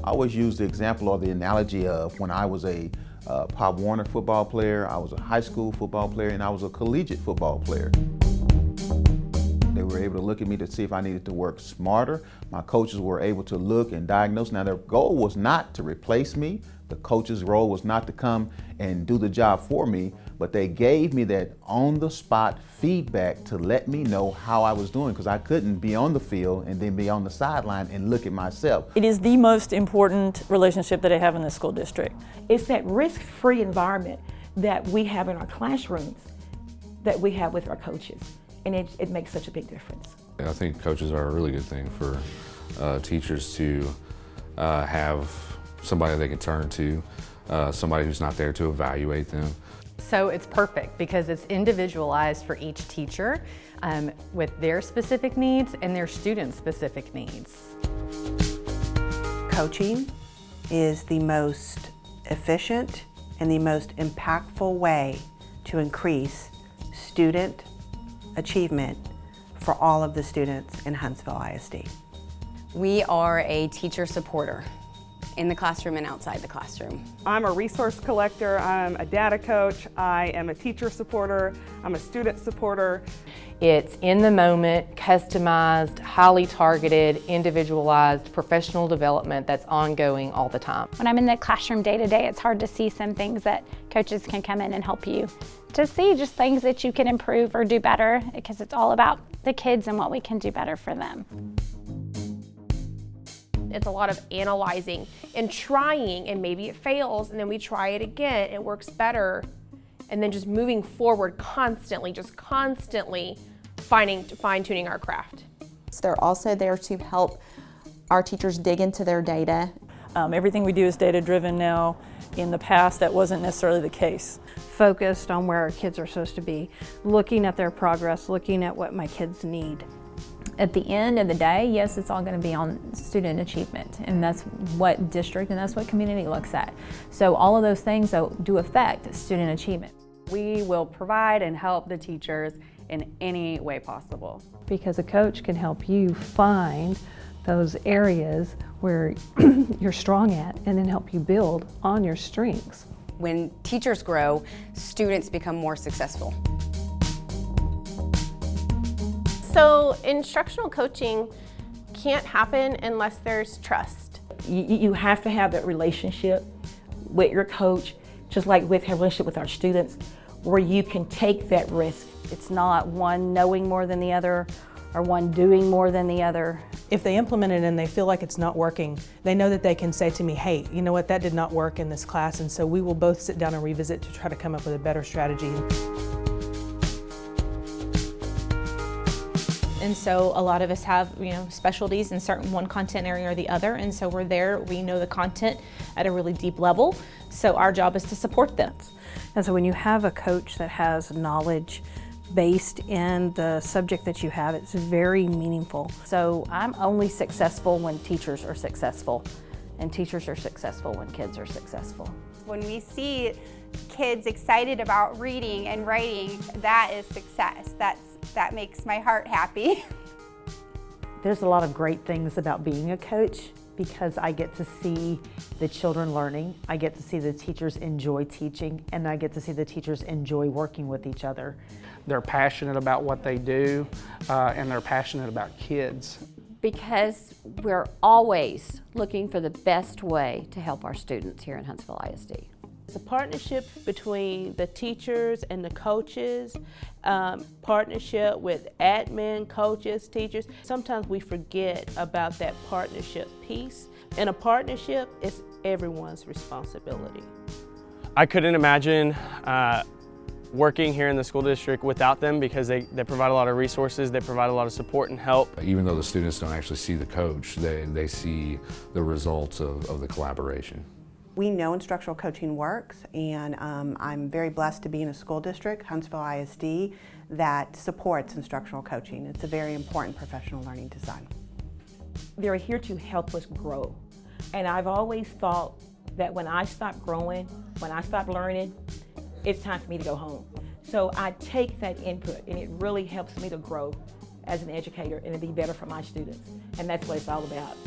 I always use the example or the analogy of when I was a Pop Warner football player, I was a high school football player, and I was a collegiate football player. They were able to look at me to see if I needed to work smarter. My coaches were able to look and diagnose. Now, their goal was not to replace me. The coach's role was not to come and do the job for me, but they gave me that on-the-spot feedback to let me know how I was doing, because I couldn't be on the field and then be on the sideline and look at myself. It is the most important relationship that I have in the school district. It's that risk-free environment that we have in our classrooms that we have with our coaches, and it makes such a big difference. I think coaches are a really good thing for teachers to have somebody they can turn to, somebody who's not there to evaluate them. So it's perfect because it's individualized for each teacher with their specific needs and their students' specific needs. Coaching is the most efficient and the most impactful way to increase student achievement for all of the students in Huntsville ISD. We are a teacher supporter in the classroom and outside the classroom. I'm a resource collector, I'm a data coach, I am a teacher supporter, I'm a student supporter. It's in the moment, customized, highly targeted, individualized professional development that's ongoing all the time. When I'm in the classroom day to day, it's hard to see some things that coaches can come in and help you to see, just things that you can improve or do better, because it's all about the kids and what we can do better for them. It's a lot of analyzing and trying, and maybe it fails, and then we try it again, it works better, and then just moving forward constantly, just constantly fine-tuning our craft. They're also there to help our teachers dig into their data. Everything we do is data-driven now. In the past, that wasn't necessarily the case. Focused on where our kids are supposed to be, looking at their progress, looking at what my kids need. At the end of the day, yes, it's all going to be on student achievement, and that's what district and that's what community looks at. So all of those things do affect student achievement. We will provide and help the teachers in any way possible. Because a coach can help you find those areas where you're strong at and then help you build on your strengths. When teachers grow, students become more successful. So instructional coaching can't happen unless there's trust. You have to have that relationship with your coach, just like with our relationship with our students, where you can take that risk. It's not one knowing more than the other or one doing more than the other. If they implement it and they feel like it's not working, they know that they can say to me, hey, you know what, that did not work in this class, and so we will both sit down and revisit to try to come up with a better strategy. And so a lot of us have, specialties in certain one content area or the other, and so we're there, we know the content at a really deep level, so our job is to support them. And so when you have a coach that has knowledge based in the subject that you have, it's very meaningful. So I'm only successful when teachers are successful, and teachers are successful when kids are successful. When we see kids excited about reading and writing, that is success. That makes my heart happy. There's a lot of great things about being a coach because I get to see the children learning, I get to see the teachers enjoy teaching, and I get to see the teachers enjoy working with each other. They're passionate about what they do, and they're passionate about kids. Because we're always looking for the best way to help our students here in Huntsville ISD. It's a partnership between the teachers and the coaches, partnership with admin, coaches, teachers. Sometimes we forget about that partnership piece. In a partnership, it's everyone's responsibility. I couldn't imagine working here in the school district without them because they provide a lot of resources, they provide a lot of support and help. Even though the students don't actually see the coach, they see the results of the collaboration. We know instructional coaching works, and I'm very blessed to be in a school district, Huntsville ISD, that supports instructional coaching. It's a very important professional learning design. They're here to help us grow. And I've always thought that when I stop growing, when I stop learning, it's time for me to go home. So I take that input, and it really helps me to grow as an educator and to be better for my students. And that's what it's all about.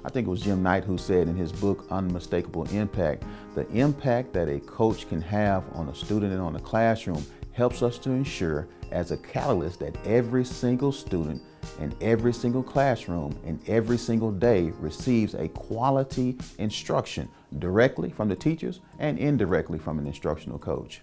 I think it was Jim Knight who said in his book, Unmistakable Impact, the impact that a coach can have on a student and on the classroom helps us to ensure as a catalyst that every single student in every single classroom and every single day receives a quality instruction directly from the teachers and indirectly from an instructional coach.